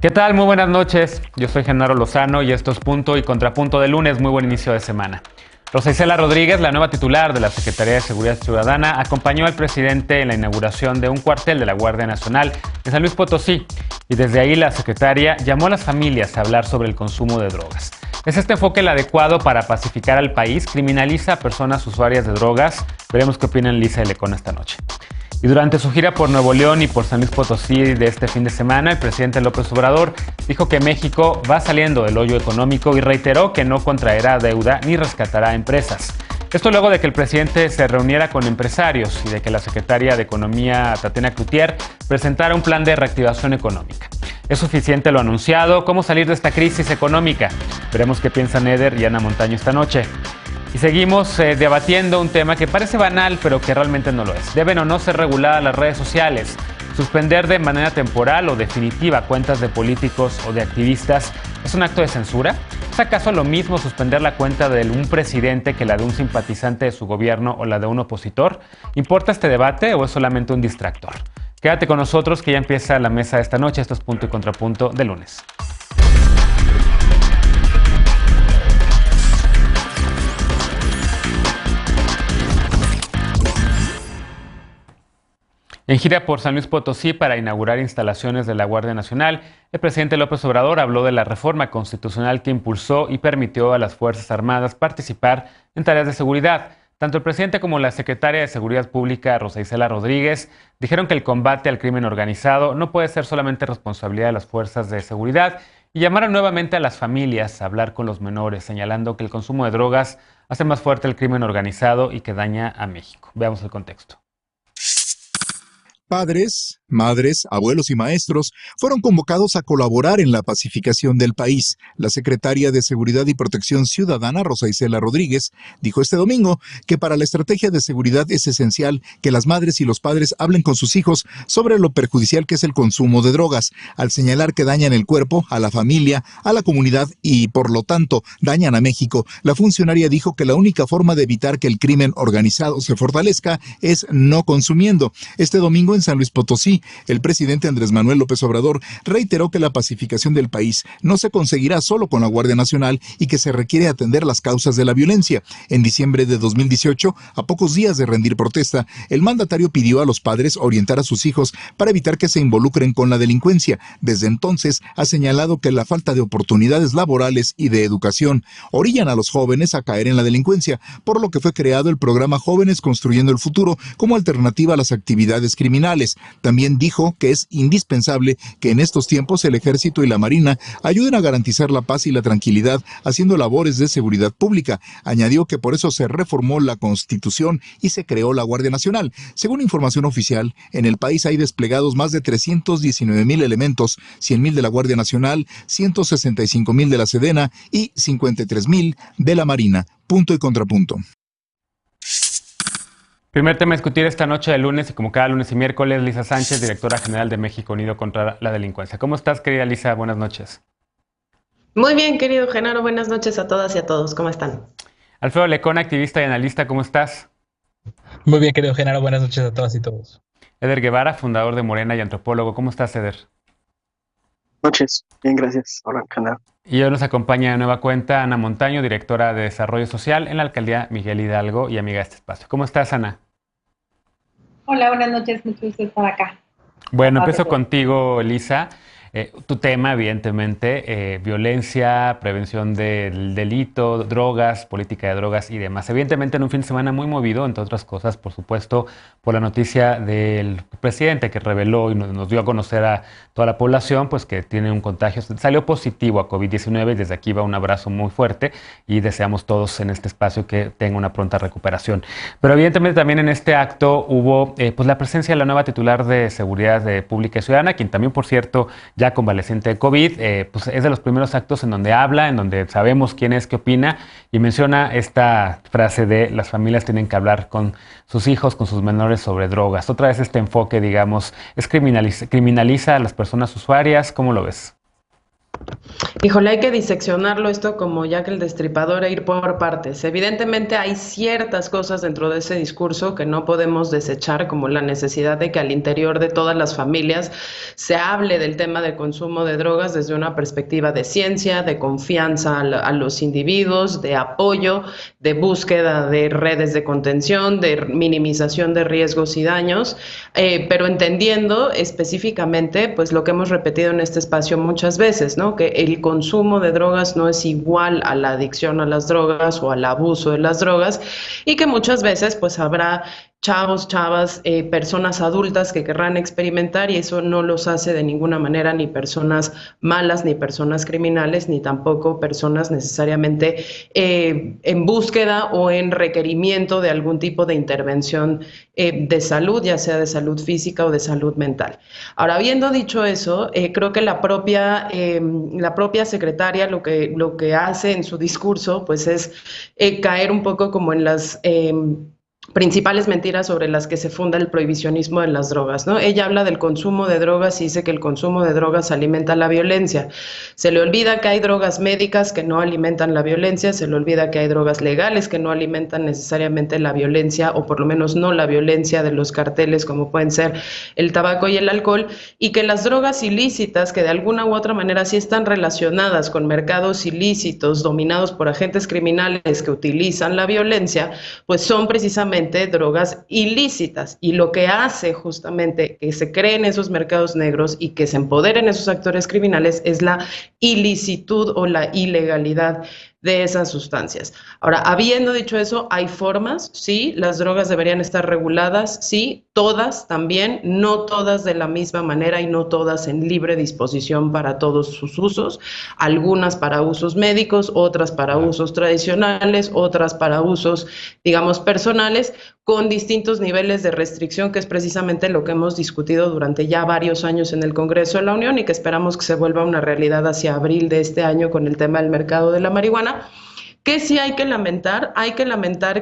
¿Qué tal? Muy buenas noches. Yo soy Genaro Lozano y esto es Punto y Contrapunto de lunes. Muy buen inicio de semana. Rosa Isela Rodríguez, la nueva titular de la Secretaría de Seguridad Ciudadana, acompañó al presidente en la inauguración de un cuartel de la Guardia Nacional en San Luis Potosí. Y desde ahí la secretaria llamó a las familias a hablar sobre el consumo de drogas. ¿Es este enfoque el adecuado para pacificar al país? ¿Criminaliza a personas usuarias de drogas? Veremos qué opinan Lisa y Lecona esta noche. Y durante su gira por Nuevo León y por San Luis Potosí de este fin de semana, el presidente López Obrador dijo que México va saliendo del hoyo económico y reiteró que no contraerá deuda ni rescatará empresas. Esto luego de que el presidente se reuniera con empresarios y de que la secretaria de Economía, Tatiana Cloutier, presentara un plan de reactivación económica. ¿Es suficiente lo anunciado? ¿Cómo salir de esta crisis económica? Veremos qué piensan Eder y Ana Montaño esta noche. Y seguimos debatiendo un tema que parece banal, pero que realmente no lo es. ¿Deben o no ser reguladas las redes sociales? ¿Suspender de manera temporal o definitiva cuentas de políticos o de activistas es un acto de censura? ¿Es acaso lo mismo suspender la cuenta de un presidente que la de un simpatizante de su gobierno o la de un opositor? ¿Importa este debate o es solamente un distractor? Quédate con nosotros que ya empieza la mesa esta noche. Esto es Punto y Contrapunto de lunes. En gira por San Luis Potosí para inaugurar instalaciones de la Guardia Nacional, el presidente López Obrador habló de la reforma constitucional que impulsó y permitió a las Fuerzas Armadas participar en tareas de seguridad. Tanto el presidente como la secretaria de Seguridad Pública, Rosa Isela Rodríguez, dijeron que el combate al crimen organizado no puede ser solamente responsabilidad de las fuerzas de seguridad y llamaron nuevamente a las familias a hablar con los menores, señalando que el consumo de drogas hace más fuerte el crimen organizado y que daña a México. Veamos el contexto. Padres, madres, abuelos y maestros fueron convocados a colaborar en la pacificación del país. La secretaria de Seguridad y Protección Ciudadana, Rosa Isela Rodríguez, dijo este domingo que para la estrategia de seguridad es esencial que las madres y los padres hablen con sus hijos sobre lo perjudicial que es el consumo de drogas, al señalar que dañan el cuerpo, a la familia, a la comunidad y, por lo tanto, dañan a México. La funcionaria dijo que la única forma de evitar que el crimen organizado se fortalezca es no consumiendo. Este domingo en San Luis Potosí, el presidente Andrés Manuel López Obrador reiteró que la pacificación del país no se conseguirá solo con la Guardia Nacional y que se requiere atender las causas de la violencia. En diciembre de 2018, a pocos días de rendir protesta, el mandatario pidió a los padres orientar a sus hijos para evitar que se involucren con la delincuencia. Desde entonces, ha señalado que la falta de oportunidades laborales y de educación orillan a los jóvenes a caer en la delincuencia, por lo que fue creado el programa Jóvenes Construyendo el Futuro como alternativa a las actividades criminales. También dijo que es indispensable que en estos tiempos el Ejército y la Marina ayuden a garantizar la paz y la tranquilidad haciendo labores de seguridad pública. Añadió que por eso se reformó la Constitución y se creó la Guardia Nacional. Según información oficial, en el país hay desplegados más de 319,000 elementos, 100,000 de la Guardia Nacional, 165,000 de la Sedena y 53,000 de la Marina. Punto y contrapunto. Primer tema a discutir esta noche de lunes y como cada lunes y miércoles, Lisa Sánchez, directora general de México Unido contra la Delincuencia. ¿Cómo estás, querida Lisa? Buenas noches. Muy bien, querido Genaro. Buenas noches a todas y a todos. ¿Cómo están? Alfredo Lecona, activista y analista. ¿Cómo estás? Muy bien, querido Genaro. Buenas noches a todas y todos. Eder Guevara, fundador de Morena y antropólogo. ¿Cómo estás, Eder? Noches. Bien, gracias. Hola, Genaro. Y hoy nos acompaña de nueva cuenta Ana Montaño, directora de Desarrollo Social en la Alcaldía Miguel Hidalgo y amiga de este espacio. ¿Cómo estás, Ana? Hola, buenas noches, mucho gusto estar acá. Bueno, empiezo contigo, Lisa. Tu tema, evidentemente, violencia, prevención del delito, drogas, política de drogas y demás. Evidentemente, en un fin de semana muy movido, entre otras cosas, por supuesto, por la noticia del presidente que reveló y nos dio a conocer a toda la población, pues que tiene un contagio, salió positivo a COVID-19 y desde aquí va un abrazo muy fuerte y deseamos todos en este espacio que tenga una pronta recuperación. Pero evidentemente también en este acto hubo pues la presencia de la nueva titular de Seguridad Pública y Ciudadana, quien también, por cierto, ya convaleciente de COVID, pues es de los primeros actos en donde habla, en donde sabemos quién es, qué opina, y menciona esta frase de las familias tienen que hablar con sus hijos, con sus menores sobre drogas. Otra vez este enfoque, digamos, es criminaliza a las personas usuarias. ¿Cómo lo ves? Híjole, hay que diseccionarlo esto como Jack el Destripador e ir por partes. Evidentemente hay ciertas cosas dentro de ese discurso que no podemos desechar, como la necesidad de que al interior de todas las familias se hable del tema del consumo de drogas desde una perspectiva de ciencia, de confianza a los individuos, de apoyo, de búsqueda de redes de contención, de minimización de riesgos y daños, pero entendiendo específicamente pues lo que hemos repetido en este espacio muchas veces, ¿no? Que el consumo de drogas no es igual a la adicción a las drogas o al abuso de las drogas, y que muchas veces pues habrá chavos, chavas, personas adultas que querrán experimentar, y eso no los hace de ninguna manera ni personas malas, ni personas criminales, ni tampoco personas necesariamente en búsqueda o en requerimiento de algún tipo de intervención de salud, ya sea de salud física o de salud mental. Ahora, habiendo dicho eso, creo que la propia secretaria lo que hace en su discurso pues es caer un poco como en las principales mentiras sobre las que se funda el prohibicionismo de las drogas, ¿no? Ella habla del consumo de drogas y dice que el consumo de drogas alimenta la violencia. Se le olvida que hay drogas médicas que no alimentan la violencia, se le olvida que hay drogas legales que no alimentan necesariamente la violencia, o por lo menos no la violencia de los carteles, como pueden ser el tabaco y el alcohol, y que las drogas ilícitas, que de alguna u otra manera sí están relacionadas con mercados ilícitos dominados por agentes criminales que utilizan la violencia, pues son precisamente drogas ilícitas, y lo que hace justamente que se creen esos mercados negros y que se empoderen esos actores criminales es la ilicitud o la ilegalidad de esas sustancias. Ahora, habiendo dicho eso, hay formas, sí, las drogas deberían estar reguladas, sí, todas también, no todas de la misma manera y no todas en libre disposición para todos sus usos, algunas para usos médicos, otras para usos tradicionales, otras para usos, digamos, personales, con distintos niveles de restricción, que es precisamente lo que hemos discutido durante ya varios años en el Congreso de la Unión y que esperamos que se vuelva una realidad hacia abril de este año con el tema del mercado de la marihuana. Que sí hay que lamentar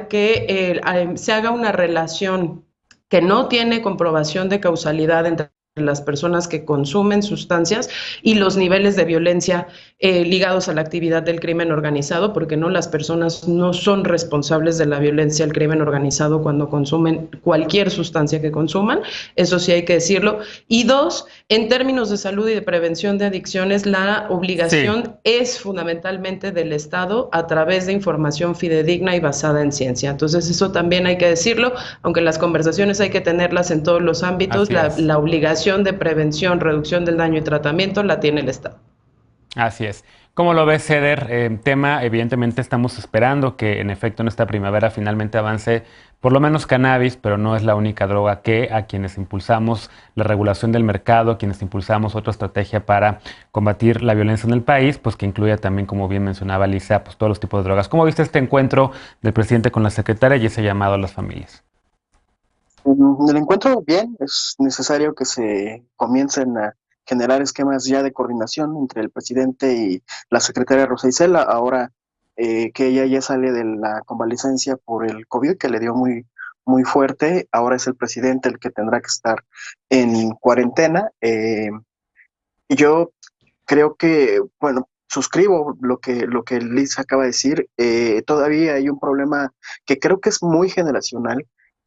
que se haga una relación que no tiene comprobación de causalidad entre las personas que consumen sustancias y los niveles de violencia ligados a la actividad del crimen organizado, porque no, las personas no son responsables de la violencia del crimen organizado cuando consumen cualquier sustancia que consuman, eso sí hay que decirlo. Y dos, en términos de salud y de prevención de adicciones, la obligación es fundamentalmente del Estado a través de información fidedigna y basada en ciencia. Entonces eso también hay que decirlo, aunque las conversaciones hay que tenerlas en todos los ámbitos, la obligación de prevención, reducción del daño y tratamiento la tiene el Estado. Así es. ¿Cómo lo ves, Eder? Tema, evidentemente estamos esperando que en efecto en esta primavera finalmente avance por lo menos cannabis, pero no es la única droga que a quienes impulsamos la regulación del mercado, a quienes impulsamos otra estrategia para combatir la violencia en el país, pues que incluya también, como bien mencionaba Lisa, pues todos los tipos de drogas. ¿Cómo viste este encuentro del presidente con la secretaria y ese llamado a las familias? El encuentro, bien, es necesario que se comiencen a generar esquemas ya de coordinación entre el presidente y la secretaria Rosa Isela, ahora que ella ya sale de la convalecencia por el COVID, que le dio muy, muy fuerte, ahora es el presidente el que tendrá que estar en cuarentena. Y yo creo que, bueno, suscribo lo que Liz acaba de decir. Todavía hay un problema que creo que es muy generacional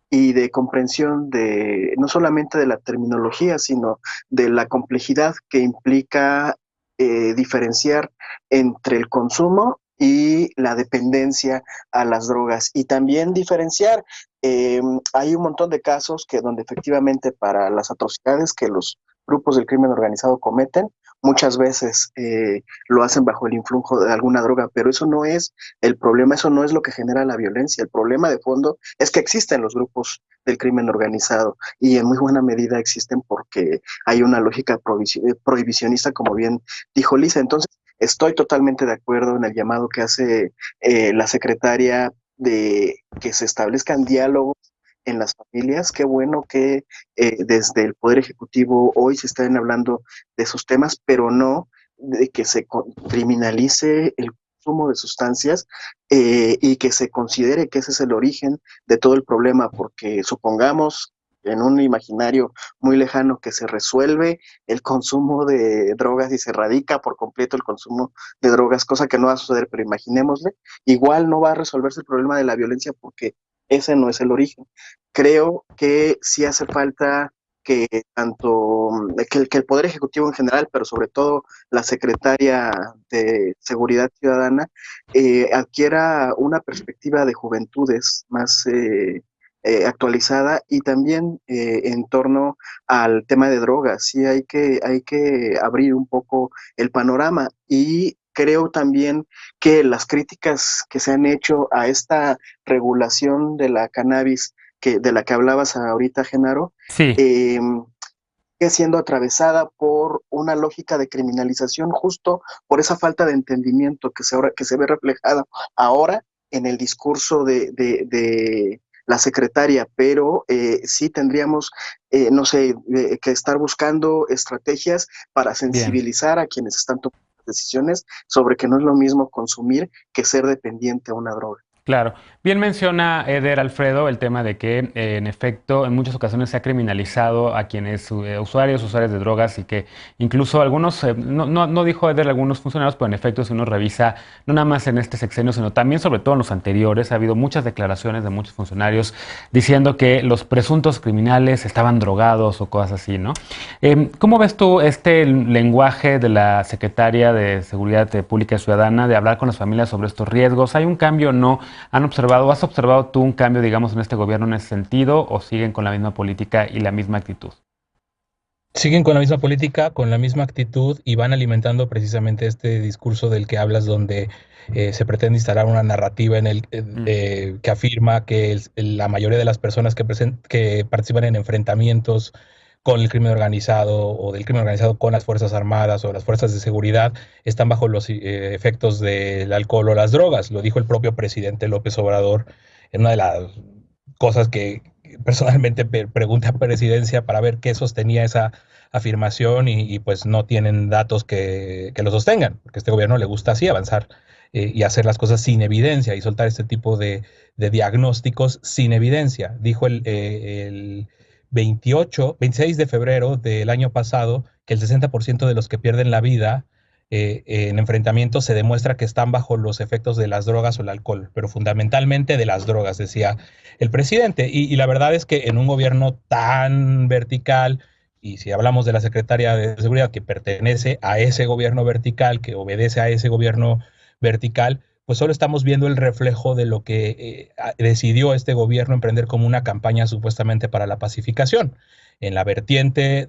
y de comprensión de no solamente de la terminología, sino de la complejidad que implica diferenciar entre el consumo y la dependencia a las drogas, y también diferenciar, hay un montón de casos que donde efectivamente para las atrocidades que los grupos del crimen organizado cometen, muchas veces lo hacen bajo el influjo de alguna droga, pero eso no es el problema, eso no es lo que genera la violencia. El problema de fondo es que existen los grupos del crimen organizado, y en muy buena medida existen porque hay una lógica prohibicionista, como bien dijo Lisa. Entonces, estoy totalmente de acuerdo en el llamado que hace la secretaria de que se establezcan diálogos en las familias. Qué bueno que desde el Poder Ejecutivo hoy se estén hablando de esos temas, pero no de que se criminalice el consumo de sustancias y que se considere que ese es el origen de todo el problema, porque supongamos en un imaginario muy lejano que se resuelve el consumo de drogas y se erradica por completo el consumo de drogas, cosa que no va a suceder, pero imaginémosle, igual no va a resolverse el problema de la violencia porque ese no es el origen. Creo que sí hace falta que tanto que el Poder Ejecutivo en general, pero sobre todo la Secretaria de Seguridad Ciudadana, adquiera una perspectiva de juventudes más actualizada y también en torno al tema de drogas. Sí, hay que abrir un poco el panorama y creo también que las críticas que se han hecho a esta regulación de la cannabis de la que hablabas ahorita, Genaro, Sí, eh, sigue siendo atravesada por una lógica de criminalización justo por esa falta de entendimiento que se ve reflejada ahora en el discurso de la secretaria, pero sí tendríamos, no sé, que estar buscando estrategias para bien. sensibilizar a quienes están tomando decisiones sobre que no es lo mismo consumir que ser dependiente a una droga. Claro. Bien menciona Eder Alfredo el tema de que, en efecto, en muchas ocasiones se ha criminalizado a quienes usuarios de drogas y que incluso algunos, no dijo Eder algunos funcionarios, pero en efecto, si uno revisa, no nada más en este sexenio, sino también sobre todo en los anteriores, ha habido muchas declaraciones de muchos funcionarios diciendo que los presuntos criminales estaban drogados o cosas así, ¿no? ¿Cómo ves tú este lenguaje de la Secretaria de Seguridad Pública y Ciudadana de hablar con las familias sobre estos riesgos? ¿Hay un cambio o no? ¿Has observado tú un cambio, digamos, en este gobierno en ese sentido o siguen con la misma política y la misma actitud? Siguen con la misma política, con la misma actitud y van alimentando precisamente este discurso del que hablas, donde se pretende instalar una narrativa en que afirma que la mayoría de las personas que participan en enfrentamientos con el crimen organizado o del crimen organizado con las Fuerzas Armadas o las fuerzas de seguridad están bajo los efectos del alcohol o las drogas. Lo dijo el propio presidente López Obrador en una de las cosas que personalmente pregunté a presidencia para ver qué sostenía esa afirmación y pues no tienen datos que lo sostengan, porque a este gobierno le gusta así avanzar y hacer las cosas sin evidencia y soltar este tipo de diagnósticos sin evidencia. Dijo el 26 de febrero del año pasado que el 60% de los que pierden la vida en enfrentamientos se demuestra que están bajo los efectos de las drogas o el alcohol, pero fundamentalmente de las drogas, decía el presidente. Y la verdad es que en un gobierno tan vertical, y si hablamos de la Secretaría de Seguridad que pertenece a ese gobierno vertical, que obedece a ese gobierno vertical, pues solo estamos viendo el reflejo de lo que decidió este gobierno emprender como una campaña supuestamente para la pacificación. En la vertiente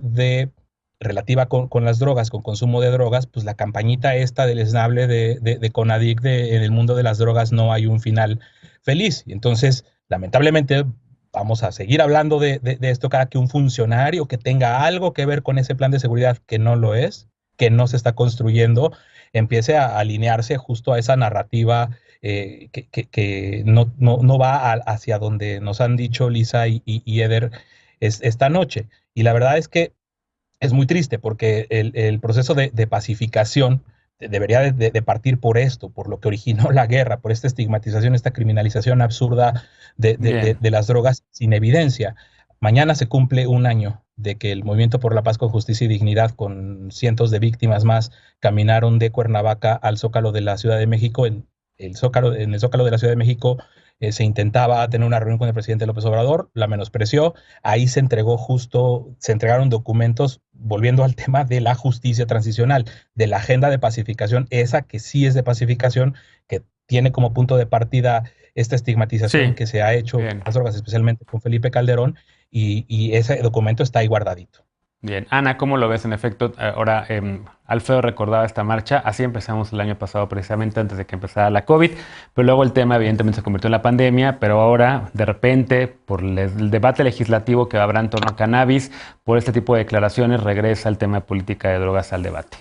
relativa con las drogas, con consumo de drogas, pues la campañita esta del esnable de CONADIC en el mundo de las drogas no hay un final feliz. Y entonces, lamentablemente, vamos a seguir hablando de esto cada que un funcionario que tenga algo que ver con ese plan de seguridad, que no lo es, que no se está construyendo, empiece a alinearse justo a esa narrativa que no va hacia donde nos han dicho Lisa y Eder esta noche. Y la verdad es que es muy triste porque el proceso de pacificación debería de partir por esto, por lo que originó la guerra, por esta estigmatización, esta criminalización absurda de las drogas sin evidencia. Mañana se cumple un año de que el Movimiento por la Paz con Justicia y Dignidad, con cientos de víctimas más, caminaron de Cuernavaca al Zócalo de la Ciudad de México. En el Zócalo de la Ciudad de México se intentaba tener una reunión con el presidente López Obrador, la menospreció. Ahí se entregaron documentos, volviendo al tema de la justicia transicional, de la agenda de pacificación, esa que sí es de pacificación, que tiene como punto de partida esta estigmatización que se ha hecho en las drogas, especialmente con Felipe Calderón, y ese documento está ahí guardadito. Bien. Ana, ¿cómo lo ves? En efecto, ahora Alfredo recordaba esta marcha, así empezamos el año pasado precisamente antes de que empezara la COVID, pero luego el tema evidentemente se convirtió en la pandemia, pero ahora de repente por el debate legislativo que habrá en torno a cannabis, por este tipo de declaraciones regresa el tema de política de drogas al debate.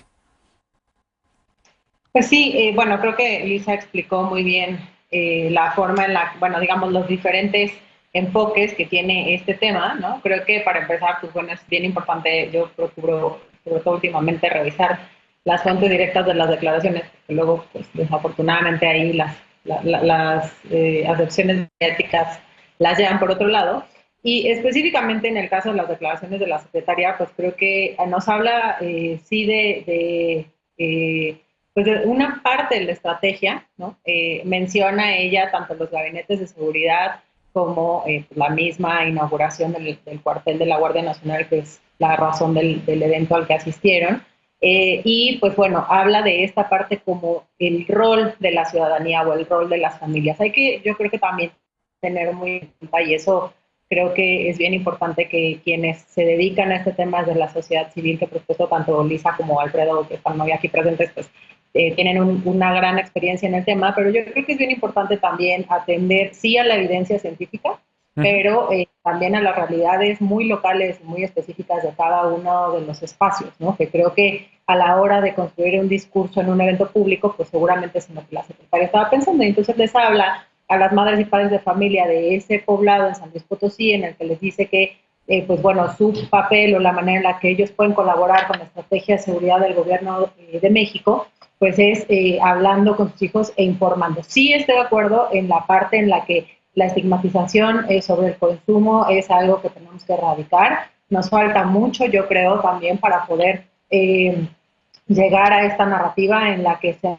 Pues sí, bueno, creo que Lisa explicó muy bien la forma en la, bueno, digamos, los diferentes enfoques que tiene este tema, ¿no? Creo que para empezar, pues bueno, es bien importante, yo procuro, sobre todo últimamente, revisar las fuentes directas de las declaraciones, porque luego, pues desafortunadamente ahí las acepciones mediáticas las llevan por otro lado. Y específicamente en el caso de las declaraciones de la secretaria, pues creo que nos habla sí pues de una parte de la estrategia, ¿no? Menciona ella tanto los gabinetes de seguridad como la misma inauguración del cuartel de la Guardia Nacional, que es la razón del evento al que asistieron. Y pues bueno, habla de esta parte como el rol de la ciudadanía o el rol de las familias. Yo creo que también tener muy en cuenta, y eso creo que es bien importante, que quienes se dedican a este tema de la sociedad civil, que por supuesto tanto Lisa como Alfredo, que están hoy aquí presentes, pues tienen una gran experiencia en el tema, pero yo creo que es bien importante también atender, sí, a la evidencia científica, pero también a las realidades muy locales y muy específicas de cada uno de los espacios, ¿no? Que creo que a la hora de construir un discurso en un evento público, pues seguramente es en lo que la secretaria estaba pensando, y entonces les habla a las madres y padres de familia de ese poblado en San Luis Potosí, en el que les dice que, pues bueno, su papel o la manera en la que ellos pueden colaborar con la estrategia de seguridad del gobierno de México, pues es hablando con sus hijos e informando. Sí estoy de acuerdo en la parte en la que la estigmatización sobre el consumo es algo que tenemos que erradicar. Nos falta mucho, yo creo, también para poder llegar a esta narrativa en la que se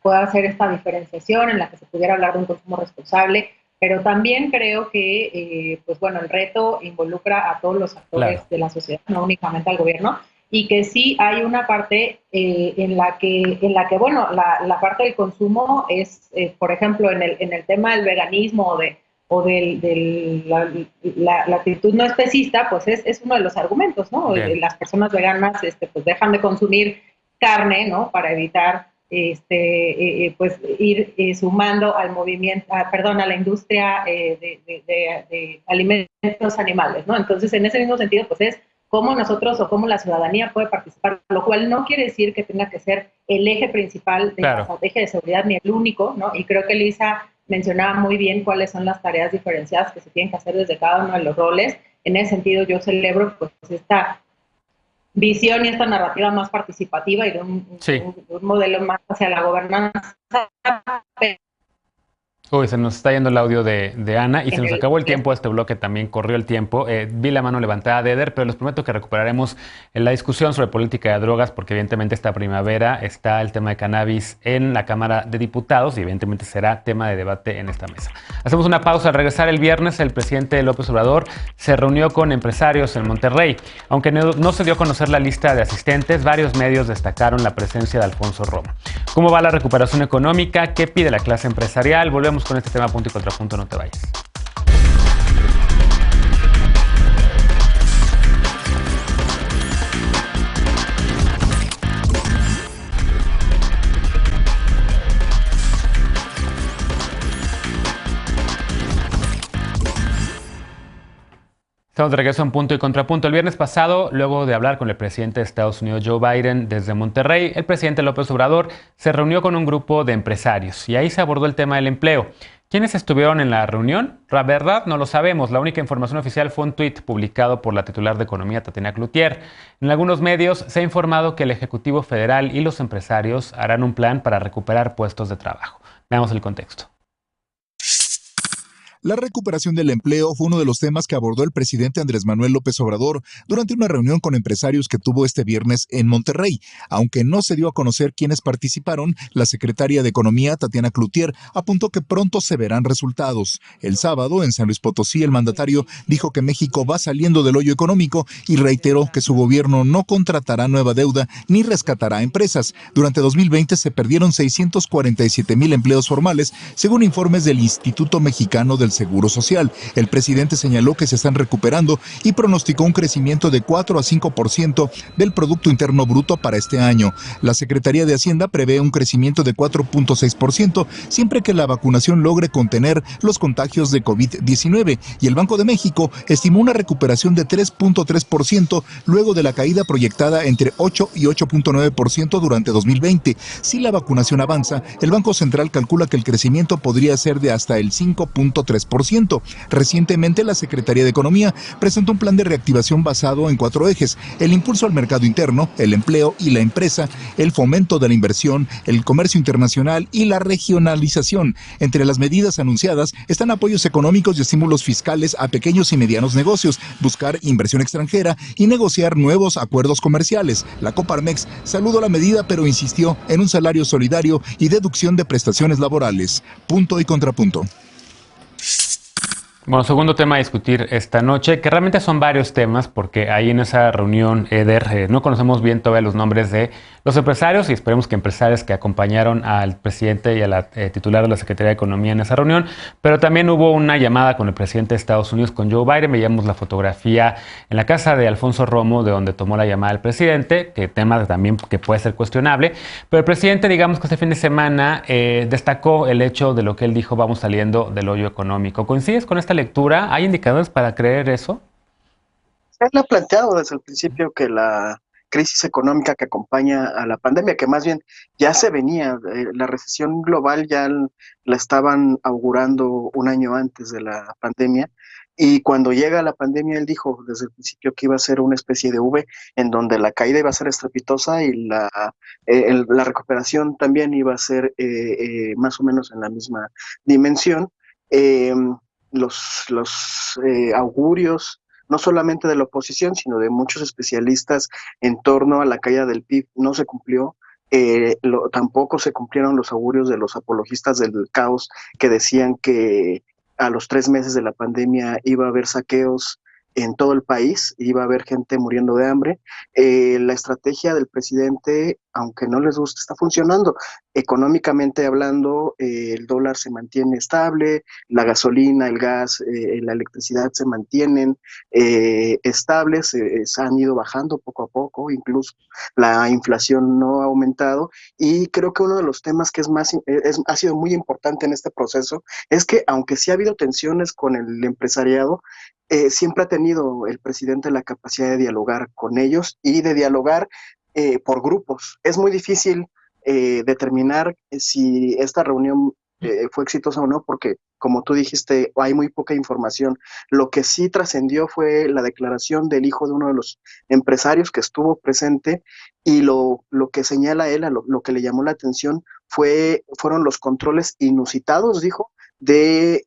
pueda hacer esta diferenciación, en la que se pudiera hablar de un consumo responsable, pero también creo que, pues bueno, el reto involucra a todos los actores de la sociedad, no únicamente al gobierno, y que sí hay una parte en la que bueno, la parte del consumo es, por ejemplo, en el tema del veganismo o de la actitud no especista, pues es uno de los argumentos, ¿no? Las personas veganas pues dejan de consumir carne, ¿no? Para evitar pues ir sumando al movimiento, a la industria de alimentos animales, ¿no? Entonces, en ese mismo sentido, pues es cómo nosotros o cómo la ciudadanía puede participar, lo cual no quiere decir que tenga que ser el eje principal de la estrategia de seguridad ni el único, ¿no? Y creo que Lisa mencionaba muy bien cuáles son las tareas diferenciadas que se tienen que hacer desde cada uno de los roles. En ese sentido, yo celebro pues esta visión y esta narrativa más participativa y de un modelo más hacia la gobernanza. Uy, se nos está yendo el audio de Ana y se nos acabó el tiempo de este bloque, también corrió el tiempo. Vi la mano levantada de Eder, pero les prometo que recuperaremos la discusión sobre política de drogas, porque evidentemente esta primavera está el tema de cannabis en la Cámara de Diputados y evidentemente será tema de debate en esta mesa. Hacemos una pausa. Al regresar el viernes, el presidente López Obrador se reunió con empresarios en Monterrey. Aunque no se dio a conocer la lista de asistentes, varios medios destacaron la presencia de Alfonso Romo. ¿Cómo va la recuperación económica? ¿Qué pide la clase empresarial? Volvemos con este tema, punto y contrapunto, no te vayas. Estamos de regreso en Punto y Contrapunto. El viernes pasado, luego de hablar con el presidente de Estados Unidos, Joe Biden, desde Monterrey, el presidente López Obrador se reunió con un grupo de empresarios y ahí se abordó el tema del empleo. ¿Quiénes estuvieron en la reunión? La verdad, no lo sabemos. La única información oficial fue un tuit publicado por la titular de Economía, Tatiana Cloutier. En algunos medios se ha informado que el Ejecutivo Federal y los empresarios harán un plan para recuperar puestos de trabajo. Veamos el contexto. La recuperación del empleo fue uno de los temas que abordó el presidente Andrés Manuel López Obrador durante una reunión con empresarios que tuvo este viernes en Monterrey. Aunque no se dio a conocer quiénes participaron, la secretaria de Economía, Tatiana Cloutier, apuntó que pronto se verán resultados. El sábado, en San Luis Potosí, el mandatario dijo que México va saliendo del hoyo económico y reiteró que su gobierno no contratará nueva deuda ni rescatará empresas. Durante 2020 se perdieron 647,000 empleos formales, según informes del Instituto Mexicano del Seguro Social. El presidente señaló que se están recuperando y pronosticó un crecimiento de 4 a 5% del Producto Interno Bruto para este año. La Secretaría de Hacienda prevé un crecimiento de 4.6% siempre que la vacunación logre contener los contagios de COVID-19 y el Banco de México estimó una recuperación de 3.3% luego de la caída proyectada entre 8 y 8.9% durante 2020. Si la vacunación avanza, el Banco Central calcula que el crecimiento podría ser de hasta el 5.3%. 10%. Recientemente, la Secretaría de Economía presentó un plan de reactivación basado en 4 ejes: el impulso al mercado interno, el empleo y la empresa, el fomento de la inversión, el comercio internacional y la regionalización. Entre las medidas anunciadas están apoyos económicos y estímulos fiscales a pequeños y medianos negocios, buscar inversión extranjera y negociar nuevos acuerdos comerciales. La Coparmex saludó la medida, pero insistió en un salario solidario y deducción de prestaciones laborales. Punto y contrapunto. Bueno, segundo tema a discutir esta noche, que realmente son varios temas, porque ahí en esa reunión, Eder, no conocemos bien todavía los nombres de los empresarios y esperemos que empresarios que acompañaron al presidente y a la titular de la Secretaría de Economía en esa reunión, pero también hubo una llamada con el presidente de Estados Unidos, con Joe Biden. Veíamos la fotografía en la casa de Alfonso Romo, de donde tomó la llamada el presidente, que tema también que puede ser cuestionable, pero el presidente, digamos que este fin de semana destacó el hecho de lo que él dijo: vamos saliendo del hoyo económico. ¿Coincides con esta lectura? ¿Hay indicadores para creer eso? Él ha planteado desde el principio que la crisis económica que acompaña a la pandemia, que más bien ya se venía, la recesión global ya la estaban augurando un año antes de la pandemia, y cuando llega la pandemia él dijo desde el principio que iba a ser una especie de V, en donde la caída iba a ser estrepitosa y la recuperación también iba a ser más o menos en la misma dimensión. Los augurios, no solamente de la oposición, sino de muchos especialistas en torno a la caída del PIB, no se cumplió. Tampoco se cumplieron los augurios de los apologistas del caos, que decían que a los 3 meses de la pandemia iba a haber saqueos en todo el país, iba a haber gente muriendo de hambre. La estrategia del presidente, aunque no les guste, está funcionando. Económicamente hablando, el dólar se mantiene estable, la gasolina, el gas, la electricidad se mantienen estables, se han ido bajando poco a poco, incluso la inflación no ha aumentado, y creo que uno de los temas que ha sido muy importante en este proceso es que, aunque sí ha habido tensiones con el empresariado, siempre ha tenido el presidente la capacidad de dialogar con ellos y de dialogar por grupos. Es muy difícil determinar si esta reunión fue exitosa o no, porque, como tú dijiste, hay muy poca información. Lo que sí trascendió fue la declaración del hijo de uno de los empresarios que estuvo presente, y lo que señala él, lo que le llamó la atención fueron los controles inusitados, dijo, de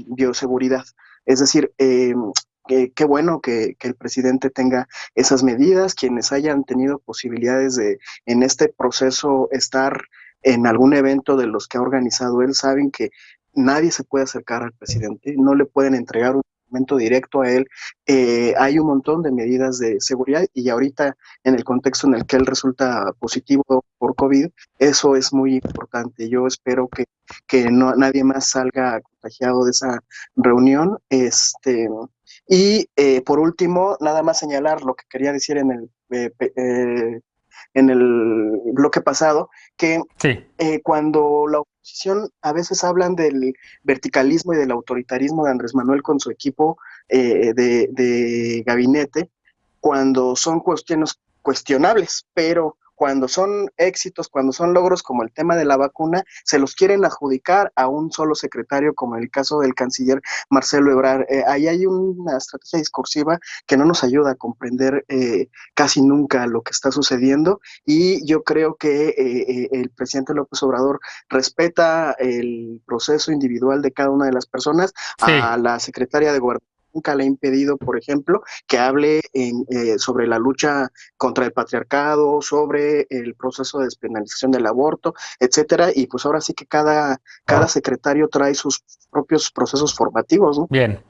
bioseguridad. Es decir, qué bueno que el presidente tenga esas medidas. Quienes hayan tenido posibilidades de, en este proceso, estar en algún evento de los que ha organizado él, saben que nadie se puede acercar al presidente, no le pueden entregar un documento directo a él. Hay un montón de medidas de seguridad, y ahorita, en el contexto en el que él resulta positivo por COVID, eso es muy importante. Yo espero que nadie más salga contagiado de esa reunión. Y por último, nada más señalar lo que quería decir en el bloque pasado, que sí. Cuando la oposición a veces hablan del verticalismo y del autoritarismo de Andrés Manuel con su equipo de gabinete, cuando son cuestiones cuestionables, pero cuando son éxitos, cuando son logros como el tema de la vacuna, se los quieren adjudicar a un solo secretario, como en el caso del canciller Marcelo Ebrard. Ahí hay una estrategia discursiva que no nos ayuda a comprender casi nunca lo que está sucediendo, y yo creo que el presidente López Obrador respeta el proceso individual de cada una de las personas. Sí. A la secretaria de Gobernación nunca le ha impedido, por ejemplo, que hable sobre la lucha contra el patriarcado, sobre el proceso de despenalización del aborto, etcétera, y pues ahora sí que cada secretario trae sus propios procesos formativos, ¿no? Bien.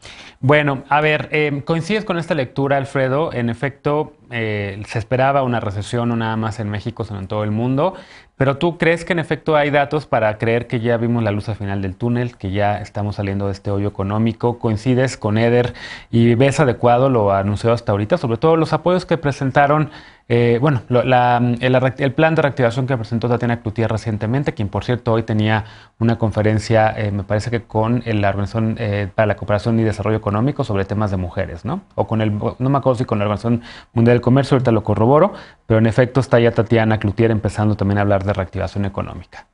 Bueno, a ver, ¿coincides con esta lectura, Alfredo? En efecto, se esperaba una recesión no nada más en México, sino en todo el mundo, pero ¿tú crees que en efecto hay datos para creer que ya vimos la luz al final del túnel, que ya estamos saliendo de este hoyo económico? ¿Coincides con Eder y ves adecuado lo anunciado hasta ahorita? Sobre todo los apoyos que presentaron, el plan de reactivación que presentó Tatiana Cloutier recientemente, quien por cierto hoy tenía una conferencia, me parece que con la Organización para la Cooperación y Desarrollo Económico sobre temas de mujeres, ¿no? O no me acuerdo si con la Organización Mundial del Comercio, ahorita lo corroboro, pero en efecto está ya Tatiana Cloutier empezando también a hablar de reactivación económica.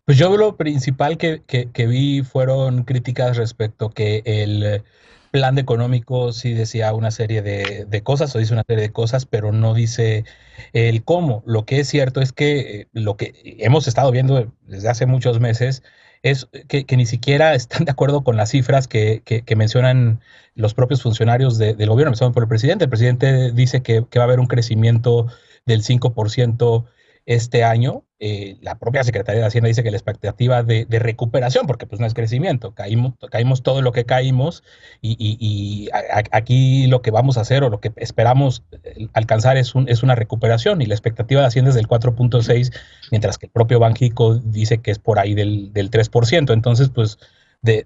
Pues yo lo principal que vi fueron críticas respecto que el plan económico sí decía una serie de cosas, o dice una serie de cosas, pero no dice el cómo. Lo que es cierto es que lo que hemos estado viendo desde hace muchos meses es que ni siquiera están de acuerdo con las cifras que mencionan los propios funcionarios del gobierno, empezando por el presidente. El presidente dice que va a haber un crecimiento del 5% este año. La propia Secretaría de Hacienda dice que la expectativa de recuperación, porque pues no es crecimiento, caímos todo lo que caímos y aquí lo que vamos a hacer o lo que esperamos alcanzar es una recuperación, y la expectativa de Hacienda es del 4.6, mientras que el propio Banxico dice que es por ahí del 3%. Entonces, pues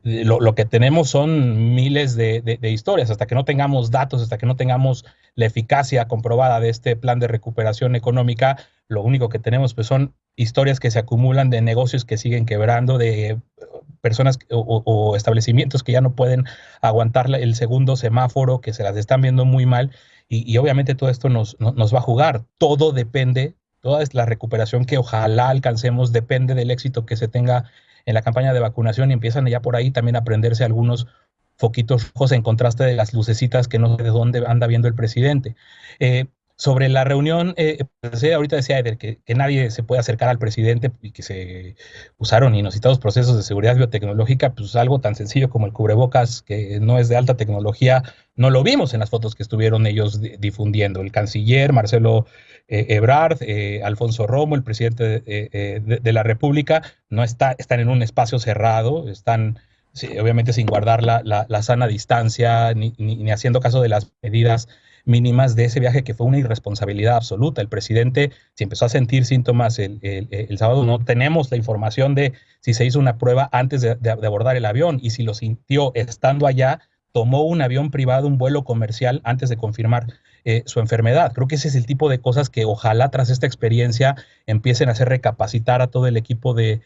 lo que tenemos son miles de historias. Hasta que no tengamos datos, hasta que no tengamos la eficacia comprobada de este plan de recuperación económica, lo único que tenemos pues son historias que se acumulan de negocios que siguen quebrando, de personas o establecimientos que ya no pueden aguantar el segundo semáforo, que se las están viendo muy mal, y obviamente todo esto nos va a jugar. Todo depende, toda la recuperación que ojalá alcancemos depende del éxito que se tenga en la campaña de vacunación, y empiezan ya por ahí también a prenderse algunos foquitos rojos en contraste de las lucecitas que no sé de dónde anda viendo el presidente. Sobre la reunión, pues, ahorita decía Eder que nadie se puede acercar al presidente y que se usaron inusitados procesos de seguridad biotecnológica. Pues algo tan sencillo como el cubrebocas, que no es de alta tecnología, no lo vimos en las fotos que estuvieron ellos difundiendo. El canciller Marcelo Ebrard, Alfonso Romo, el presidente de la República, no están en un espacio cerrado, están obviamente sin guardar la sana distancia, ni haciendo caso de las medidas mínimas de ese viaje, que fue una irresponsabilidad absoluta. El presidente, si empezó a sentir síntomas el sábado, no tenemos la información de si se hizo una prueba antes de abordar el avión, y si lo sintió estando allá, tomó un avión privado, un vuelo comercial, antes de confirmar su enfermedad. Creo que ese es el tipo de cosas que ojalá tras esta experiencia empiecen a hacer recapacitar a todo el equipo de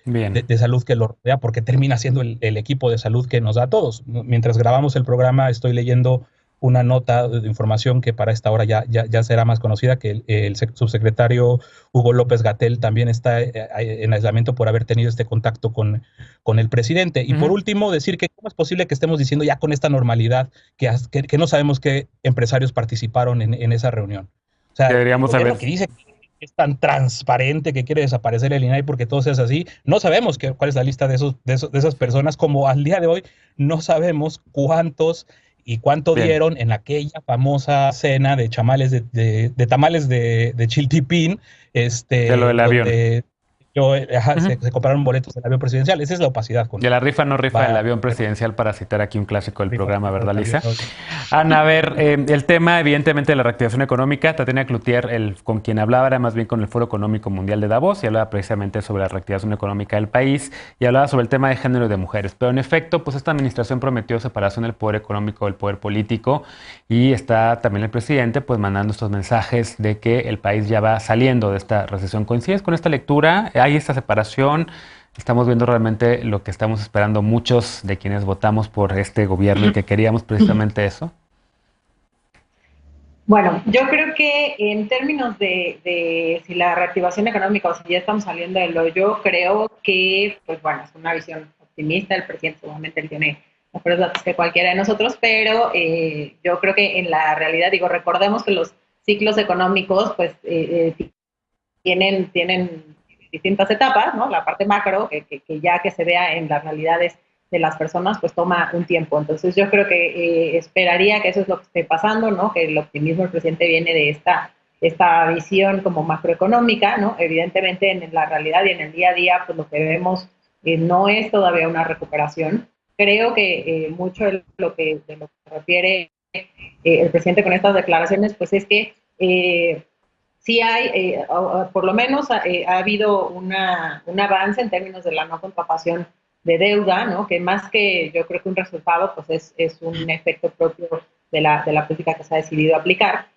salud que lo rodea, porque termina siendo el equipo de salud que nos da a todos. Mientras grabamos el programa, estoy leyendo una nota de información que para esta hora ya será más conocida, que el subsecretario Hugo López-Gatell también está en aislamiento por haber tenido este contacto con el presidente. Y por último, decir que cómo es posible que estemos diciendo ya con esta normalidad que no sabemos qué empresarios participaron en esa reunión. O sea, deberíamos saber. Que dice que es tan transparente, que quiere desaparecer el INAI porque todo es así. No sabemos cuál es la lista de esas personas, como al día de hoy no sabemos cuántos y cuánto dieron en aquella famosa cena de tamales de Chiltepín, de lo del avión. Se compraron boletos del avión presidencial. Esa es la opacidad. De la rifa no rifa del avión presidencial, para citar aquí un clásico del programa, ¿verdad, Lisa? Ana, a ver, el tema evidentemente de la reactivación económica. Tatiana Cloutier, con quien hablaba, era más bien con el Foro Económico Mundial de Davos, y hablaba precisamente sobre la reactivación económica del país, y hablaba sobre el tema de género y de mujeres. Pero en efecto, pues esta administración prometió separación del poder económico del poder político, y está también el presidente pues mandando estos mensajes de que el país ya va saliendo de esta recesión. ¿Coincides con esta lectura? ¿Hay esta separación? ¿Estamos viendo realmente lo que estamos esperando muchos de quienes votamos por este gobierno y que queríamos precisamente eso? Bueno, yo creo que en términos de si la reactivación económica o si ya estamos saliendo del hoyo, creo que, pues bueno, es una visión optimista. El presidente seguramente él tiene mejores datos que cualquiera de nosotros, pero yo creo que en la realidad, recordemos que los ciclos económicos pues tienen distintas etapas, ¿no? La parte macro, que ya que se vea en las realidades de las personas, pues toma un tiempo. Entonces yo creo que esperaría que eso es lo que esté pasando, ¿no? Que el optimismo del presidente viene de esta visión como macroeconómica, ¿no? Evidentemente en la realidad y en el día a día, pues lo que vemos no es todavía una recuperación. Creo que mucho de lo que refiere el presidente con estas declaraciones, pues es que sí hay, por lo menos ha habido un avance en términos de la no contratación de deuda, ¿no? Que más que yo creo que un resultado, pues es un efecto propio de la política que se ha decidido aplicar.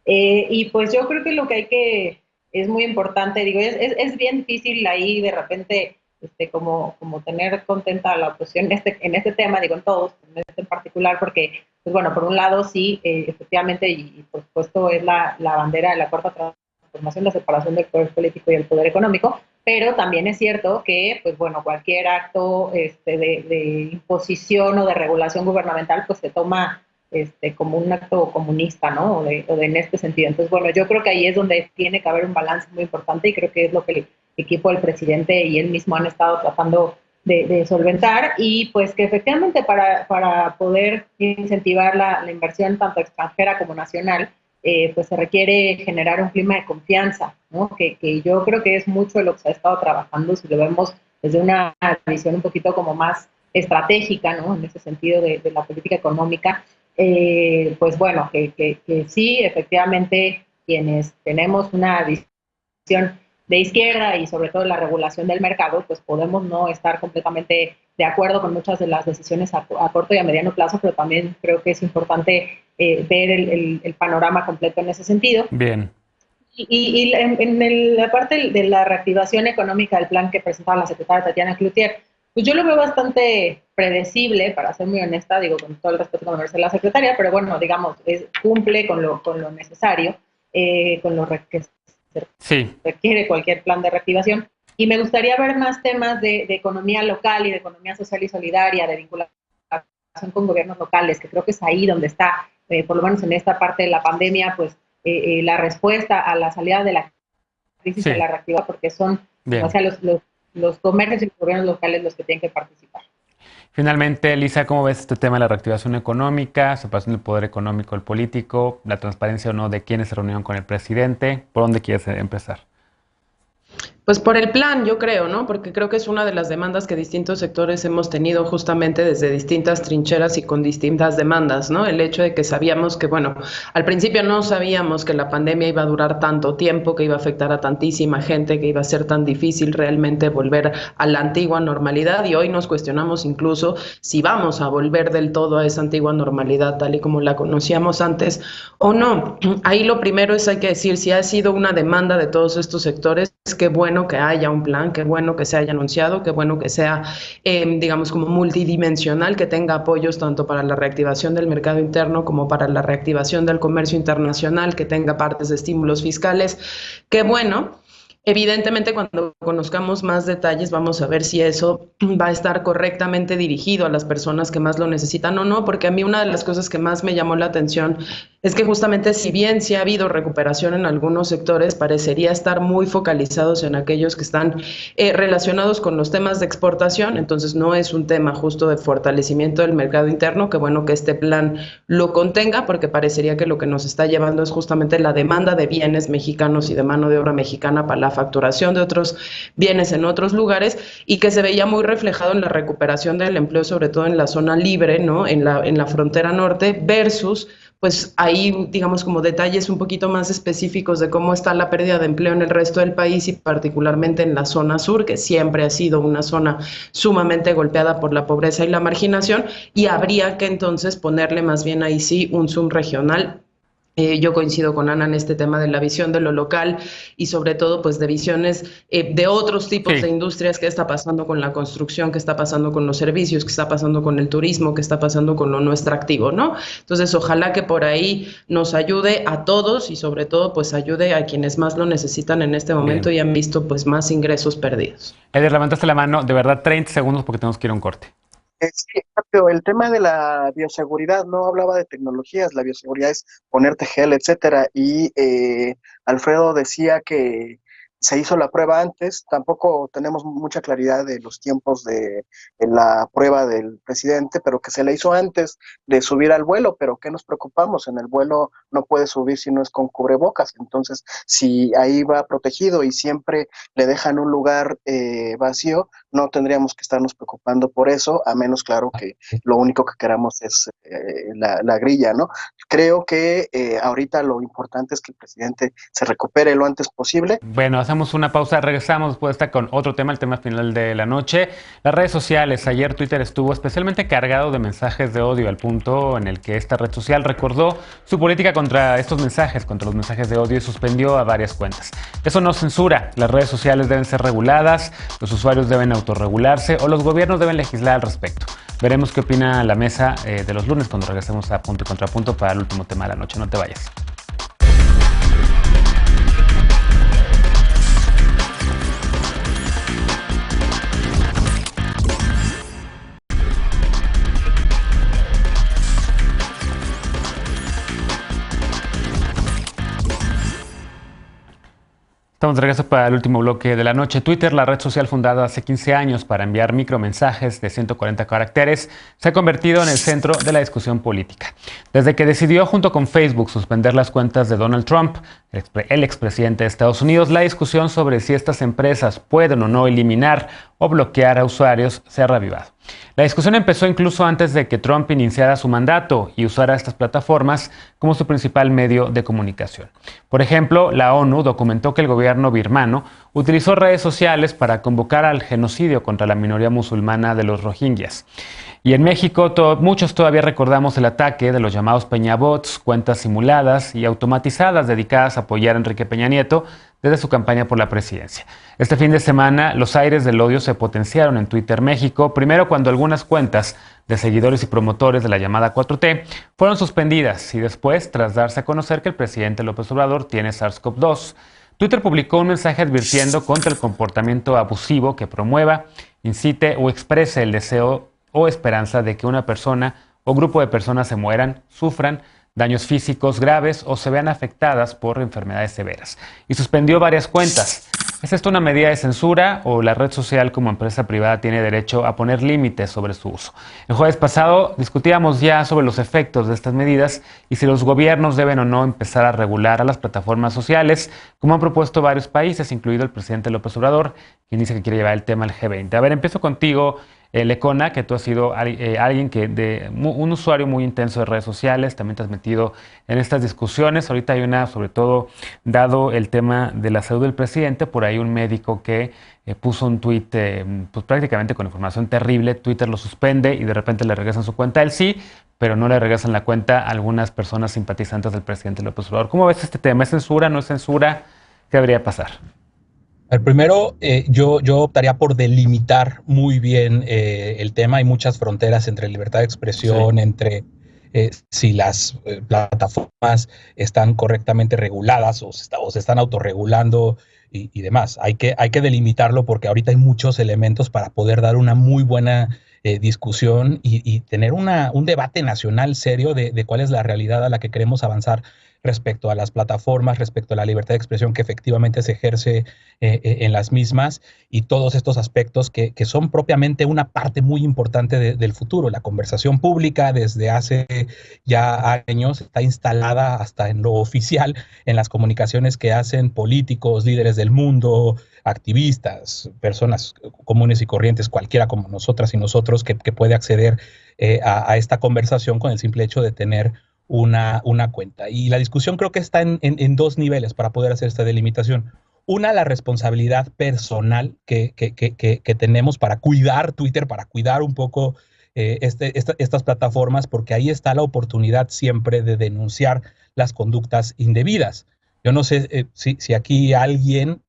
Y pues yo creo que lo que es muy importante, es bien difícil ahí de repente como tener contenta a la oposición en este tema, en todos, en este en particular, porque, pues bueno, por un lado sí, efectivamente, y por supuesto es la bandera de la cuarta transformación, la separación del poder político y el poder económico, Pero también es cierto que, pues bueno, cualquier acto de imposición o de regulación gubernamental, pues se toma como un acto comunista, ¿no? O en este sentido. Entonces, bueno, yo creo que ahí es donde tiene que haber un balance muy importante y creo que es lo que el equipo del presidente y él mismo han estado tratando de solventar, y pues que efectivamente para poder incentivar la inversión tanto extranjera como nacional, pues se requiere generar un clima de confianza, ¿no? Que yo creo que es mucho de lo que se ha estado trabajando, si lo vemos desde una visión un poquito como más estratégica, ¿no? En ese sentido de la política económica, pues bueno, que sí, efectivamente, quienes tenemos una visión de izquierda y sobre todo la regulación del mercado, pues podemos no estar completamente de acuerdo con muchas de las decisiones a corto y a mediano plazo, pero también creo que es importante ver el panorama completo en ese sentido. Bien. Y en la parte de la reactivación económica del plan que presentaba la secretaria Tatiana Cloutier, pues yo lo veo bastante predecible, para ser muy honesta, digo, con todo el respeto que me merece la secretaria, pero bueno, digamos, cumple con lo necesario, con lo que sí. requiere cualquier plan de reactivación. Y me gustaría ver más temas de economía local y de economía social y solidaria, de vinculación con gobiernos locales, que creo que es ahí donde está, por lo menos en esta parte de la pandemia, pues la respuesta a la salida de la crisis de la reactivación, porque son, o sea, los comercios y los gobiernos locales los que tienen que participar. Finalmente, Lisa, ¿cómo ves este tema de la reactivación económica, separación del poder económico del político, la transparencia o no de quiénes se reunieron con el presidente? ¿Por dónde quieres empezar? Pues por el plan, yo creo, ¿no? Porque creo que es una de las demandas que distintos sectores hemos tenido justamente desde distintas trincheras y con distintas demandas, ¿no? El hecho de que sabíamos que, bueno, al principio no sabíamos que la pandemia iba a durar tanto tiempo, que iba a afectar a tantísima gente, que iba a ser tan difícil realmente volver a la antigua normalidad, y hoy nos cuestionamos incluso si vamos a volver del todo a esa antigua normalidad tal y como la conocíamos antes o no. Ahí lo primero es, hay que decir, si ha sido una demanda de todos estos sectores, qué bueno que haya un plan, qué bueno que se haya anunciado, qué bueno que sea, digamos, como multidimensional, que tenga apoyos tanto para la reactivación del mercado interno como para la reactivación del comercio internacional, que tenga partes de estímulos fiscales. Qué bueno. Evidentemente, cuando conozcamos más detalles, vamos a ver si eso va a estar correctamente dirigido a las personas que más lo necesitan o no, porque a mí una de las cosas que más me llamó la atención es que justamente, si bien sí ha habido recuperación en algunos sectores, parecería estar muy focalizados en aquellos que están relacionados con los temas de exportación. Entonces no es un tema justo de fortalecimiento del mercado interno. Qué bueno que este plan lo contenga, porque parecería que lo que nos está llevando es justamente la demanda de bienes mexicanos y de mano de obra mexicana para la facturación de otros bienes en otros lugares, y que se veía muy reflejado en la recuperación del empleo, sobre todo en la zona libre, ¿no? En la frontera norte, versus pues ahí, digamos, como detalles un poquito más específicos de cómo está la pérdida de empleo en el resto del país y particularmente en la zona sur, que siempre ha sido una zona sumamente golpeada por la pobreza y la marginación, y habría que entonces ponerle más bien ahí sí un zoom regional. Yo coincido con Ana en este tema de la visión de lo local y sobre todo pues de visiones de otros tipos de industrias. ¿Qué está pasando con la construcción? ¿Qué está pasando con los servicios? ¿Qué está pasando con el turismo? ¿Qué está pasando con lo no extractivo, ¿no? Entonces ojalá que por ahí nos ayude a todos y sobre todo pues ayude a quienes más lo necesitan en este momento. Bien. Y han visto pues más ingresos perdidos. Eder, levantaste la mano, de verdad 30 segundos porque tenemos que ir a un corte. Sí, pero el tema de la bioseguridad, no hablaba de tecnologías, la bioseguridad es ponerte gel, etcétera, y Alfredo decía que se hizo la prueba antes. Tampoco tenemos mucha claridad de los tiempos de la prueba del presidente, pero que se la hizo antes de subir al vuelo. Pero ¿qué nos preocupamos? En el vuelo no puede subir si no es con cubrebocas. Entonces, si ahí va protegido y siempre le dejan un lugar vacío, no tendríamos que estarnos preocupando por eso, a menos, claro, que lo único que queramos es la grilla, ¿no? Creo que ahorita lo importante es que el presidente se recupere lo antes posible. Bueno, hacemos una pausa, regresamos después de estar con otro tema, el tema final de la noche. Las redes sociales, ayer Twitter estuvo especialmente cargado de mensajes de odio, al punto en el que esta red social recordó su política contra estos mensajes, contra los mensajes de odio, y suspendió a varias cuentas. Eso no censura, las redes sociales deben ser reguladas, los usuarios deben autorregularse o los gobiernos deben legislar al respecto. Veremos qué opina la mesa de los lunes cuando regresemos a Punto y Contrapunto para el último tema de la noche. No te vayas. Estamos de regreso para el último bloque de la noche. Twitter, la red social fundada hace 15 años para enviar micromensajes de 140 caracteres, se ha convertido en el centro de la discusión política. Desde que decidió junto con Facebook suspender las cuentas de Donald Trump, el expresidente de Estados Unidos, la discusión sobre si estas empresas pueden o no eliminar o bloquear a usuarios se ha reavivado. La discusión empezó incluso antes de que Trump iniciara su mandato y usara estas plataformas como su principal medio de comunicación. Por ejemplo, la ONU documentó que el gobierno birmano utilizó redes sociales para convocar al genocidio contra la minoría musulmana de los rohingyas. Y en México, muchos todavía recordamos el ataque de los llamados Peñabots, cuentas simuladas y automatizadas dedicadas a apoyar a Enrique Peña Nieto desde su campaña por la presidencia. Este fin de semana, los aires del odio se potenciaron en Twitter México, primero cuando algunas cuentas de seguidores y promotores de la llamada 4T fueron suspendidas y después tras darse a conocer que el presidente López Obrador tiene SARS-CoV-2. Twitter publicó un mensaje advirtiendo contra el comportamiento abusivo que promueva, incite o exprese el deseo o esperanza de que una persona o grupo de personas se mueran, sufran daños físicos graves o se vean afectadas por enfermedades severas. Y suspendió varias cuentas. ¿Es esto una medida de censura o la red social como empresa privada tiene derecho a poner límites sobre su uso? El jueves pasado discutíamos ya sobre los efectos de estas medidas y si los gobiernos deben o no empezar a regular a las plataformas sociales, como han propuesto varios países, incluido el presidente López Obrador, quien dice que quiere llevar el tema al G20. A ver, empiezo contigo, Lecona, que tú has sido alguien un usuario muy intenso de redes sociales, también te has metido en estas discusiones. Ahorita hay una, sobre todo, dado el tema de la salud del presidente, por ahí un médico que puso un tuit pues prácticamente con información terrible. Twitter lo suspende y de repente le regresan su cuenta a él sí, pero no le regresan la cuenta a algunas personas simpatizantes del presidente López Obrador. ¿Cómo ves este tema? ¿Es censura? ¿No es censura? ¿Qué debería pasar? El primero, yo optaría por delimitar muy bien el tema. Hay muchas fronteras entre libertad de expresión, sí, entre si las plataformas están correctamente reguladas o se están autorregulando y demás. Hay que delimitarlo porque ahorita hay muchos elementos para poder dar una muy buena discusión y tener un debate nacional serio de cuál es la realidad a la que queremos avanzar respecto a las plataformas, respecto a la libertad de expresión que efectivamente se ejerce en las mismas y todos estos aspectos que son propiamente una parte muy importante del futuro. La conversación pública desde hace ya años está instalada hasta en lo oficial en las comunicaciones que hacen políticos, líderes del mundo, activistas, personas comunes y corrientes, cualquiera como nosotras y nosotros que puede acceder a esta conversación con el simple hecho de tener una cuenta. Y la discusión creo que está en dos niveles para poder hacer esta delimitación. Una, la responsabilidad personal que tenemos para cuidar Twitter, para cuidar un poco estas plataformas, porque ahí está la oportunidad siempre de denunciar las conductas indebidas. Yo no sé si aquí alguien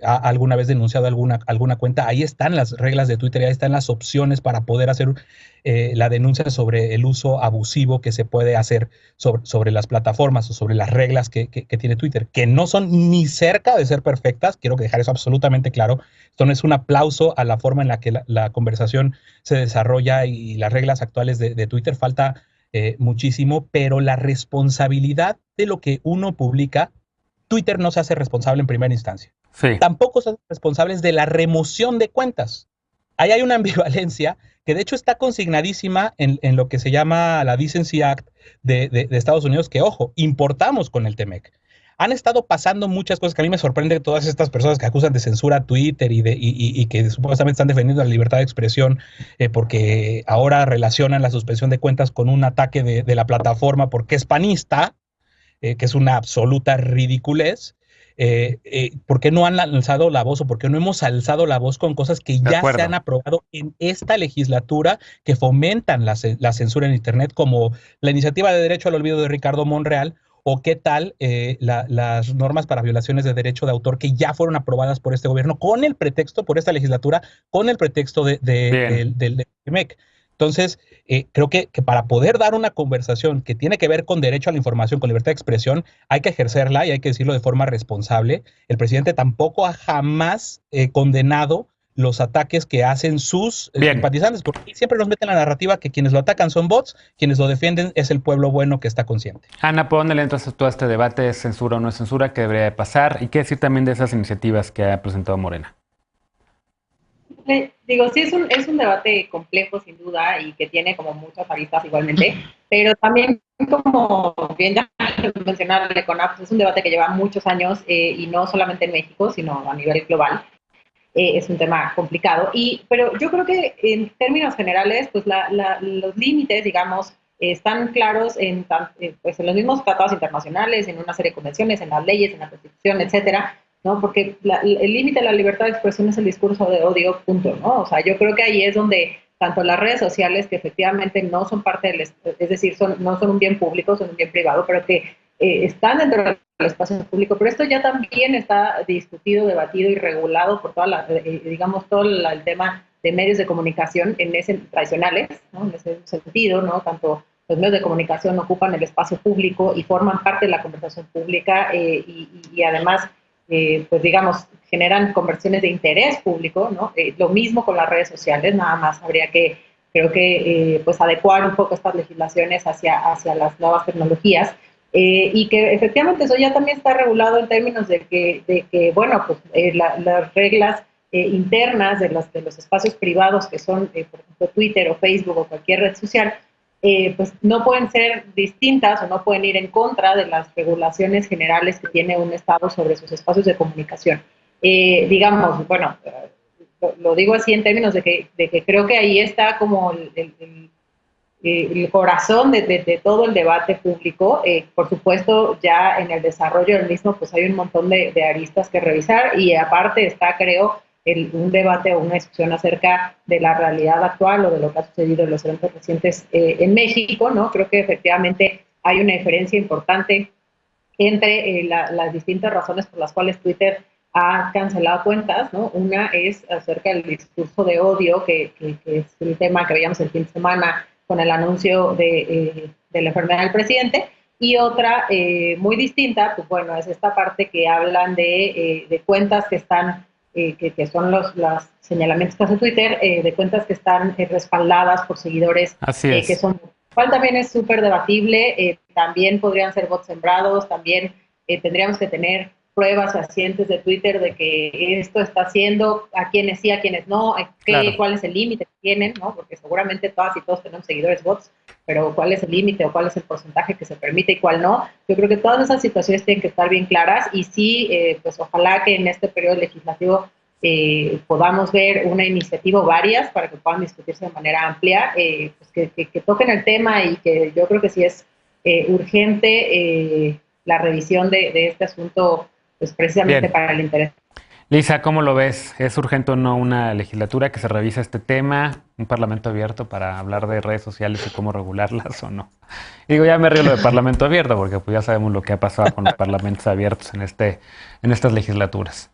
ha alguna vez denunciado alguna cuenta. Ahí están las reglas de Twitter, ahí están las opciones para poder hacer la denuncia sobre el uso abusivo que se puede hacer sobre las plataformas o sobre las reglas que tiene Twitter, que no son ni cerca de ser perfectas. Quiero dejar eso absolutamente claro. Esto no es un aplauso a la forma en la que la conversación se desarrolla y las reglas actuales de Twitter. Falta muchísimo, pero la responsabilidad de lo que uno publica, Twitter no se hace responsable en primera instancia. Sí. Tampoco se hace responsables de la remoción de cuentas. Ahí hay una ambivalencia que de hecho está consignadísima en lo que se llama la Decency Act de Estados Unidos, que, ojo, importamos con el TMEC. Han estado pasando muchas cosas que a mí me sorprende, todas estas personas que acusan de censura a Twitter y que supuestamente están defendiendo la libertad de expresión porque ahora relacionan la suspensión de cuentas con un ataque de la plataforma porque es panista, que es una absoluta ridiculez. ¿Por qué no han alzado la voz o por qué no hemos alzado la voz con cosas que ya se han aprobado en esta legislatura que fomentan la censura en Internet, como la iniciativa de derecho al olvido de Ricardo Monreal, o qué tal las normas para violaciones de derecho de autor que ya fueron aprobadas por este gobierno con el pretexto, por esta legislatura, con el pretexto del MEC? Entonces, creo que para poder dar una conversación que tiene que ver con derecho a la información, con libertad de expresión, hay que ejercerla y hay que decirlo de forma responsable. El presidente tampoco ha jamás condenado los ataques que hacen sus simpatizantes, porque siempre nos meten la narrativa que quienes lo atacan son bots, quienes lo defienden es el pueblo bueno que está consciente. Ana, ¿por dónde le entras tú a este debate? ¿Es censura o no es censura? ¿Qué debería de pasar? ¿Y qué decir también de esas iniciativas que ha presentado Morena? Digo, sí, es un debate complejo, sin duda, y que tiene como muchas aristas igualmente, pero también, como bien ya mencionaba, CONAPS es un debate que lleva muchos años, y no solamente en México, sino a nivel global. Es un tema complicado, pero yo creo que en términos generales, pues los límites, digamos, están claros pues en los mismos tratados internacionales, en una serie de convenciones, en las leyes, en la Constitución, etcétera, ¿no? Porque el límite de la libertad de expresión es el discurso de odio, punto, ¿no? O sea, yo creo que ahí es donde tanto las redes sociales, que efectivamente no son parte del, es decir, no son un bien público, son un bien privado, pero que están dentro del espacio público, pero esto ya también está discutido, debatido y regulado por digamos, todo el tema de medios de comunicación tradicionales, ¿no? En ese sentido, ¿no? Tanto los medios de comunicación ocupan el espacio público y forman parte de la conversación pública, y además, pues digamos, generan conversiones de interés público, ¿no? Lo mismo con las redes sociales, nada más habría que, creo que, pues adecuar un poco estas legislaciones hacia las nuevas tecnologías, y que efectivamente eso ya también está regulado en términos de que bueno, pues las reglas internas de los espacios privados que son, por ejemplo, Twitter o Facebook o cualquier red social, pues no pueden ser distintas o no pueden ir en contra de las regulaciones generales que tiene un Estado sobre sus espacios de comunicación. Digamos, bueno, lo digo así en términos de que creo que ahí está como el corazón de todo el debate público. Por supuesto, ya en el desarrollo del mismo, pues hay un montón de aristas que revisar, y aparte está, creo, un debate o una discusión acerca de la realidad actual o de lo que ha sucedido en los eventos recientes en México, ¿no? Creo que efectivamente hay una diferencia importante entre las distintas razones por las cuales Twitter ha cancelado cuentas, ¿no? Una es acerca del discurso de odio, que es el tema que veíamos el fin de semana con el anuncio de la enfermedad del presidente, y otra muy distinta, pues bueno, es esta parte que hablan de cuentas que están, que son los señalamientos que hace Twitter, de cuentas que están respaldadas por seguidores que son, cual también es súper debatible, también podrían ser bots sembrados, también tendríamos que tener pruebas fehacientes de Twitter de que esto está haciendo, a quienes sí, a quienes no, claro, cuál es el límite que tienen, ¿no? Porque seguramente todas y todos tenemos seguidores bots, pero cuál es el límite o cuál es el porcentaje que se permite y cuál no. Yo creo que todas esas situaciones tienen que estar bien claras, y sí, pues ojalá que en este periodo legislativo podamos ver una iniciativa o varias para que puedan discutirse de manera amplia, pues que toquen el tema, y que yo creo que sí es urgente la revisión de este asunto, pues precisamente bien, para el interés. Lisa, ¿cómo lo ves? ¿Es urgente o no una legislatura que se revise este tema? ¿Un parlamento abierto para hablar de redes sociales y cómo regularlas o no? Y digo, ya me río lo de parlamento abierto, porque pues ya sabemos lo que ha pasado con los parlamentos abiertos en estas legislaturas.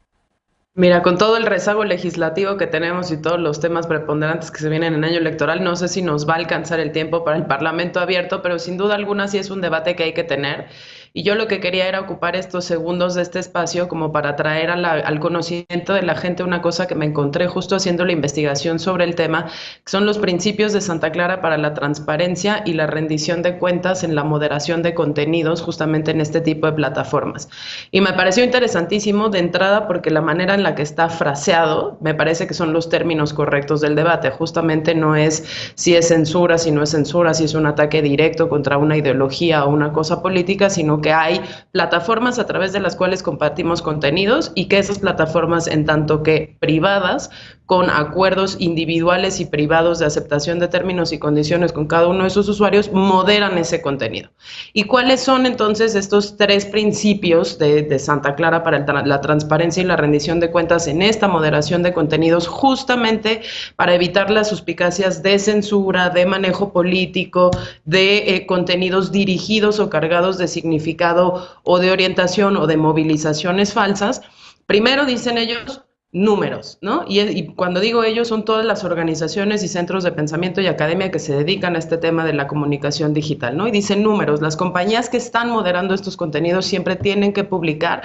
Mira, con todo el rezago legislativo que tenemos y todos los temas preponderantes que se vienen en año electoral, no sé si nos va a alcanzar el tiempo para el Parlamento abierto, pero sin duda alguna sí es un debate que hay que tener. Y yo lo que quería era ocupar estos segundos de este espacio como para traer al conocimiento de la gente una cosa que me encontré justo haciendo la investigación sobre el tema, que son los principios de Santa Clara para la transparencia y la rendición de cuentas en la moderación de contenidos, justamente en este tipo de plataformas. Y me pareció interesantísimo de entrada porque la manera en la que está fraseado, me parece que son los términos correctos del debate. Justamente no es si es censura, si no es censura, si es un ataque directo contra una ideología o una cosa política, sino que hay plataformas a través de las cuales compartimos contenidos, y que esas plataformas, en tanto que privadas, con acuerdos individuales y privados de aceptación de términos y condiciones con cada uno de sus usuarios, moderan ese contenido. ¿Y cuáles son entonces estos tres principios de Santa Clara para la transparencia y la rendición de cuentas en esta moderación de contenidos? Justamente para evitar las suspicacias de censura, de manejo político, de contenidos dirigidos o cargados de significado o de orientación o de movilizaciones falsas. Primero, dicen ellos, números, ¿no? Y cuando digo ellos, son todas las organizaciones y centros de pensamiento y academia que se dedican a este tema de la comunicación digital, ¿no? Y dicen números, las compañías que están moderando estos contenidos siempre tienen que publicar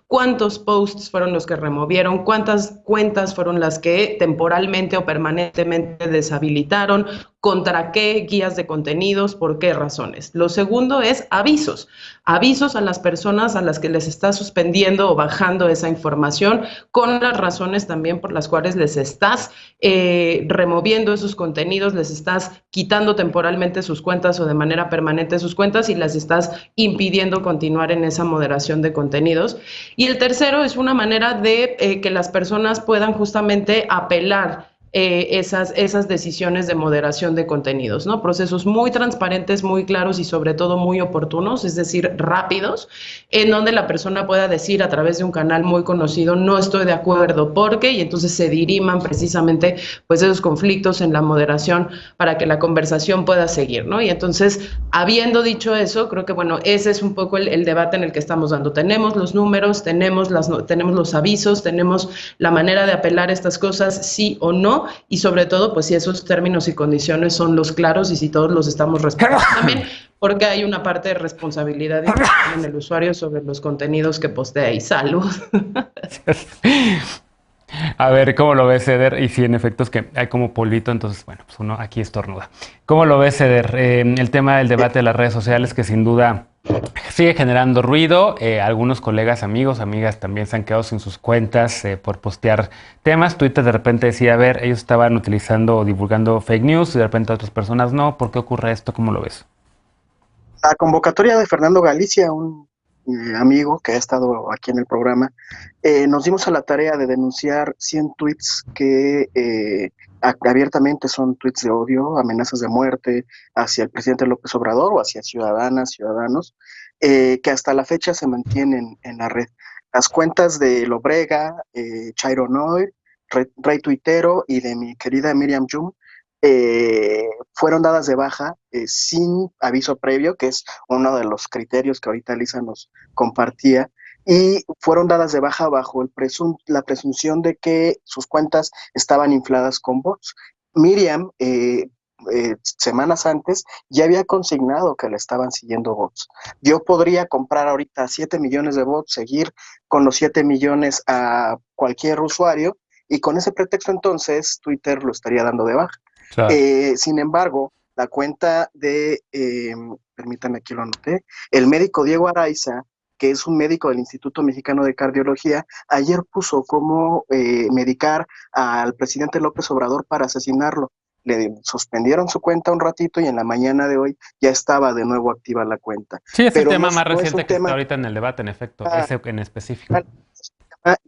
cuántos posts fueron los que removieron, cuántas cuentas fueron las que temporalmente o permanentemente deshabilitaron, contra qué guías de contenidos, por qué razones. Lo segundo es avisos a las personas a las que les está suspendiendo o bajando esa información, con las razones también por las cuales les estás removiendo esos contenidos, les estás quitando temporalmente sus cuentas o de manera permanente sus cuentas y las estás impidiendo continuar en esa moderación de contenidos. Y el tercero es una manera de que las personas puedan justamente apelar esas decisiones de moderación de contenidos, ¿no? Procesos muy transparentes, muy claros y sobre todo muy oportunos, es decir, rápidos, en donde la persona pueda decir a través de un canal muy conocido, no estoy de acuerdo, porque, y entonces se diriman precisamente pues esos conflictos en la moderación para que la conversación pueda seguir, ¿no? Y entonces, habiendo dicho eso, creo que, bueno, ese es un poco el debate en el que estamos dando. Tenemos los números, tenemos los avisos, tenemos la manera de apelar estas cosas, sí o no, y sobre todo, pues si esos términos y condiciones son los claros y si todos los estamos respetando también, porque hay una parte de responsabilidad en el usuario sobre los contenidos que postea. Y salud. A ver, ¿cómo lo ves, Eder? Y si en efecto es que hay como polvito, entonces, bueno, pues uno aquí estornuda. ¿Cómo lo ves, Eder? El tema del debate de las redes sociales, que sin duda sigue generando ruido. Algunos colegas, amigos, amigas también se han quedado sin sus cuentas por postear temas. Twitter de repente decía, a ver, ellos estaban utilizando o divulgando fake news y de repente otras personas no. ¿Por qué ocurre esto? ¿Cómo lo ves? La convocatoria de Fernando Galicia, un amigo que ha estado aquí en el programa, nos dimos a la tarea de denunciar 100 tweets que abiertamente son tweets de odio, amenazas de muerte hacia el presidente López Obrador o hacia ciudadanas, ciudadanos, que hasta la fecha se mantienen en la red. Las cuentas de Lobrega, Chairo Noir, Rey Tuitero y de mi querida Miriam Jung fueron dadas de baja sin aviso previo, que es uno de los criterios que ahorita Lisa nos compartía, y fueron dadas de baja bajo la presunción de que sus cuentas estaban infladas con bots. Miriam, semanas antes, ya había consignado que le estaban siguiendo bots. Yo podría comprar ahorita 7 millones de bots, seguir con los 7 millones a cualquier usuario, y con ese pretexto entonces Twitter lo estaría dando de baja. Claro. Sin embargo, la cuenta de, permítanme, aquí lo anoté, el médico Diego Araiza, que es un médico del Instituto Mexicano de Cardiología, ayer puso cómo medicar al presidente López Obrador para asesinarlo. Le suspendieron su cuenta un ratito y en la mañana de hoy ya estaba de nuevo activa la cuenta. Sí, es el tema más reciente que está ahorita en el debate, en efecto, ese en específico.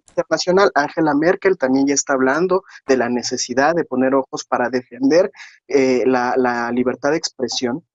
Internacional, Angela Merkel también ya está hablando de la necesidad de poner ojos para defender la libertad de expresión.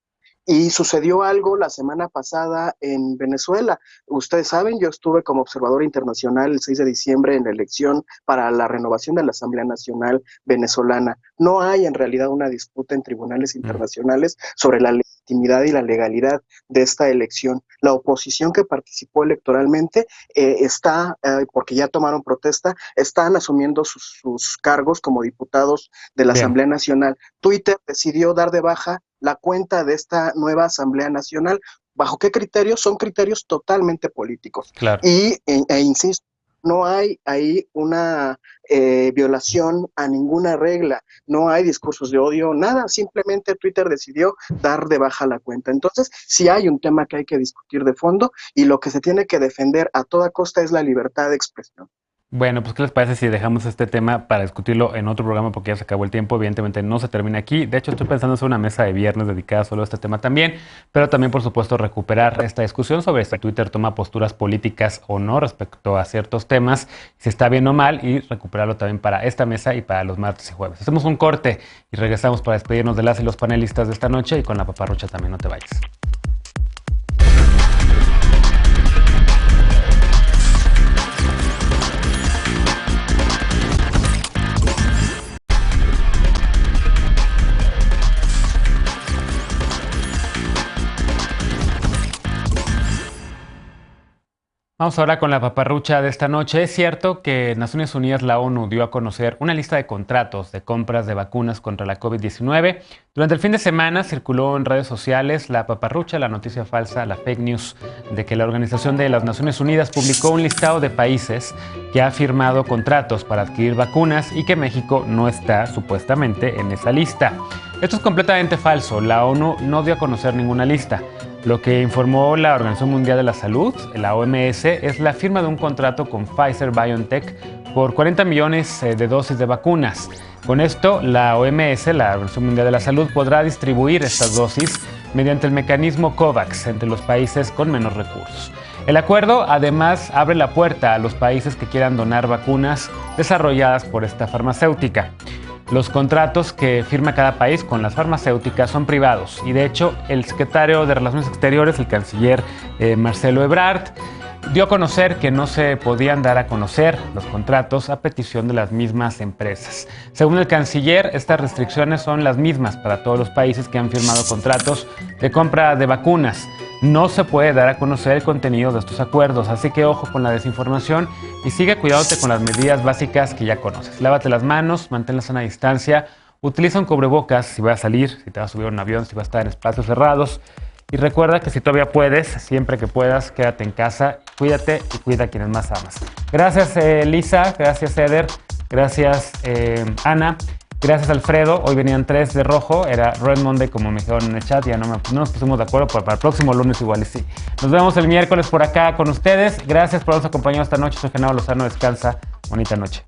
Y sucedió algo la semana pasada en Venezuela. Ustedes saben, yo estuve como observador internacional el 6 de diciembre en la elección para la renovación de la Asamblea Nacional venezolana. No hay en realidad una disputa en tribunales internacionales sobre la legitimidad y la legalidad de esta elección. La oposición que participó electoralmente está, porque ya tomaron protesta, están asumiendo sus cargos como diputados de la Asamblea Nacional. Twitter decidió dar de baja la cuenta de esta nueva Asamblea Nacional. ¿Bajo qué criterios? Son criterios totalmente políticos. Claro. E insisto, no hay ahí una violación a ninguna regla, no hay discursos de odio, nada, simplemente Twitter decidió dar de baja la cuenta. Entonces, sí hay un tema que hay que discutir de fondo y lo que se tiene que defender a toda costa es la libertad de expresión. Bueno, pues ¿qué les parece si dejamos este tema para discutirlo en otro programa? Porque ya se acabó el tiempo, evidentemente no se termina aquí. De hecho, estoy pensando hacer una mesa de viernes dedicada solo a este tema también, pero también, por supuesto, recuperar esta discusión sobre si Twitter toma posturas políticas o no respecto a ciertos temas, si está bien o mal, y recuperarlo también para esta mesa y para los martes y jueves. Hacemos un corte y regresamos para despedirnos de las y los panelistas de esta noche y con la paparrucha también, no te vayas. Vamos ahora con la paparrucha de esta noche. Es cierto que Naciones Unidas, la ONU, dio a conocer una lista de contratos de compras de vacunas contra la COVID-19. Durante el fin de semana circuló en redes sociales la paparrucha, la noticia falsa, la fake news de que la Organización de las Naciones Unidas publicó un listado de países que ha firmado contratos para adquirir vacunas y que México no está supuestamente en esa lista. Esto es completamente falso. La ONU no dio a conocer ninguna lista. Lo que informó la Organización Mundial de la Salud, la OMS, es la firma de un contrato con Pfizer-BioNTech por 40 millones de dosis de vacunas. Con esto, la OMS, la Organización Mundial de la Salud, podrá distribuir estas dosis mediante el mecanismo COVAX entre los países con menos recursos. El acuerdo, además, abre la puerta a los países que quieran donar vacunas desarrolladas por esta farmacéutica. Los contratos que firma cada país con las farmacéuticas son privados y, de hecho, el secretario de Relaciones Exteriores, el canciller Marcelo Ebrard, dio a conocer que no se podían dar a conocer los contratos a petición de las mismas empresas. Según el canciller, estas restricciones son las mismas para todos los países que han firmado contratos de compra de vacunas. No se puede dar a conocer el contenido de estos acuerdos, así que ojo con la desinformación y sigue cuidándote con las medidas básicas que ya conoces. Lávate las manos, mantén la sana distancia, utiliza un cubrebocas si vas a salir, si te vas a subir a un avión, si vas a estar en espacios cerrados. Y recuerda que si todavía puedes, siempre que puedas, quédate en casa, cuídate y cuida a quienes más amas. Gracias Lisa, gracias Eder, gracias Ana, gracias Alfredo. Hoy venían 3 de rojo, era Red Monday como me dijeron en el chat, ya no nos pusimos de acuerdo, pero para el próximo lunes igual y sí. Nos vemos el miércoles por acá con ustedes. Gracias por habernos acompañado esta noche, soy Genaro Lozano, descansa, bonita noche.